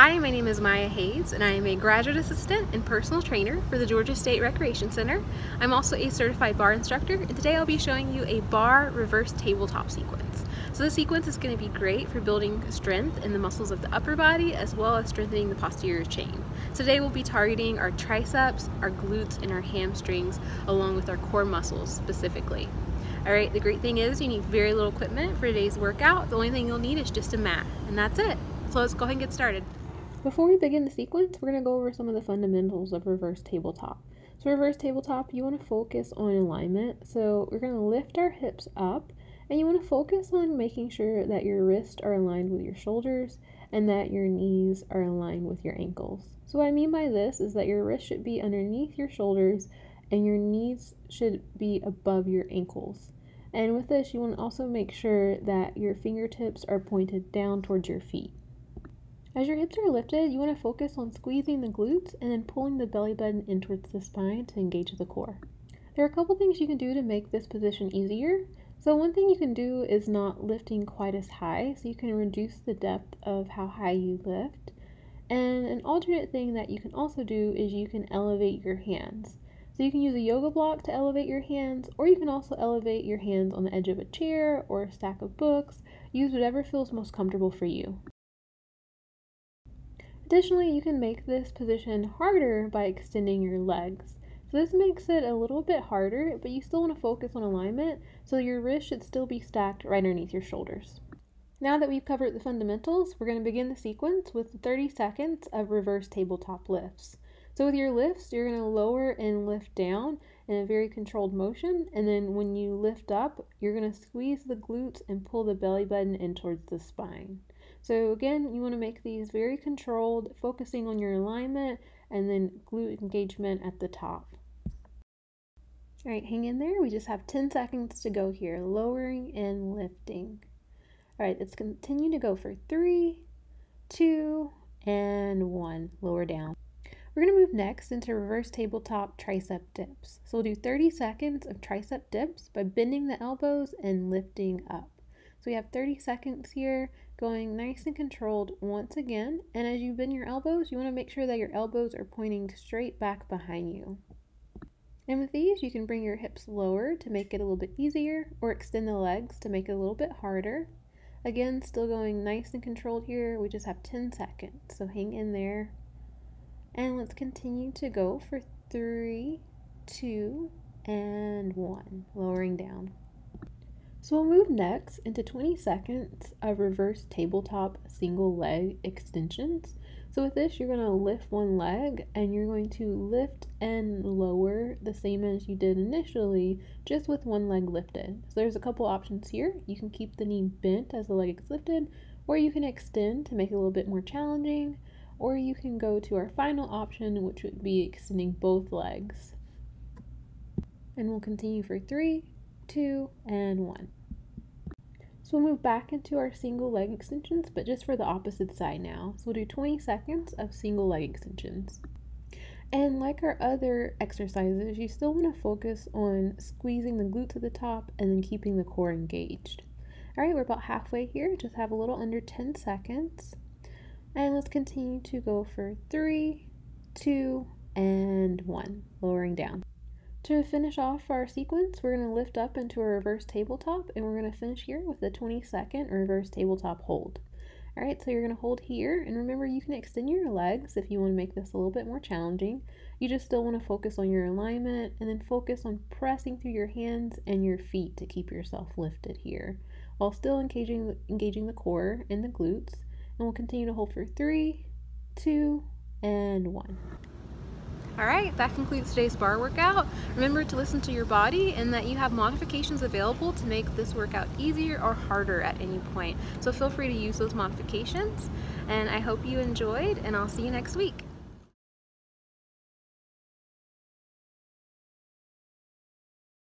Hi, my name is Maya Hayes, and I am a graduate assistant and personal trainer for the Georgia State Recreation Center. I'm also a certified barre instructor, and today I'll be showing you a barre reverse tabletop sequence. So this sequence is going to be great for building strength in the muscles of the upper body as well as strengthening the posterior chain. Today we'll be targeting our triceps, our glutes, and our hamstrings along with our core muscles specifically. Alright, the great thing is you need very little equipment for today's workout. The only thing you'll need is just a mat, and that's it. So let's go ahead and get started. Before we begin the sequence, we're going to go over some of the fundamentals of reverse tabletop. So reverse tabletop, you want to focus on alignment. So we're going to lift our hips up, and you want to focus on making sure that your wrists are aligned with your shoulders and that your knees are aligned with your ankles. So what I mean by this is that your wrists should be underneath your shoulders and your knees should be above your ankles. And with this, you want to also make sure that your fingertips are pointed down towards your feet. As your hips are lifted, you want to focus on squeezing the glutes and then pulling the belly button in towards the spine to engage the core. There are a couple things you can do to make this position easier. So one thing you can do is not lifting quite as high, so you can reduce the depth of how high you lift. And an alternate thing that you can also do is you can elevate your hands. So you can use a yoga block to elevate your hands, or you can also elevate your hands on the edge of a chair or a stack of books. Use whatever feels most comfortable for you. Additionally, you can make this position harder by extending your legs. So this makes it a little bit harder, but you still want to focus on alignment, so your wrists should still be stacked right underneath your shoulders. Now that we've covered the fundamentals, we're going to begin the sequence with 30 seconds of reverse tabletop lifts. So with your lifts, you're going to lower and lift down in a very controlled motion, and then when you lift up, you're going to squeeze the glutes and pull the belly button in towards the spine. So again, you want to make these very controlled, focusing on your alignment and then glute engagement at the top. All right, hang in there. We just have 10 seconds to go here, lowering and lifting. All right, let's continue to go for 3, 2, and 1. Lower down. We're going to move next into reverse tabletop tricep dips. So we'll do 30 seconds of tricep dips by bending the elbows and lifting up. So we have 30 seconds here, going nice and controlled once again. And as you bend your elbows, you want to make sure that your elbows are pointing straight back behind you. And with these, you can bring your hips lower to make it a little bit easier, or extend the legs to make it a little bit harder. Again, still going nice and controlled here. We just have 10 seconds, so hang in there. And let's continue to go for 3, 2, and 1, lowering down. So we'll move next into 20 seconds of reverse tabletop single leg extensions. So with this, you're going to lift one leg and you're going to lift and lower the same as you did initially, just with one leg lifted. So there's a couple options here. You can keep the knee bent as the leg is lifted, or you can extend to make it a little bit more challenging, or you can go to our final option, which would be extending both legs. And we'll continue for 3, 2, and 1. So we'll move back into our single leg extensions, but just for the opposite side now. So we'll do 20 seconds of single leg extensions. And like our other exercises, you still want to focus on squeezing the glutes at the top and then keeping the core engaged. All right, we're about halfway here. Just have a little under 10 seconds. And let's continue to go for 3, 2, and 1, lowering down. To finish off our sequence, we're going to lift up into a reverse tabletop, and we're going to finish here with a 20-second reverse tabletop hold. All right, so you're going to hold here, and remember you can extend your legs if you want to make this a little bit more challenging. You just still want to focus on your alignment, and then focus on pressing through your hands and your feet to keep yourself lifted here, while still engaging the core and the glutes. And we'll continue to hold for 3, 2, and 1. All right, that concludes today's barre workout. Remember to listen to your body and that you have modifications available to make this workout easier or harder at any point. So feel free to use those modifications. And I hope you enjoyed, and I'll see you next week.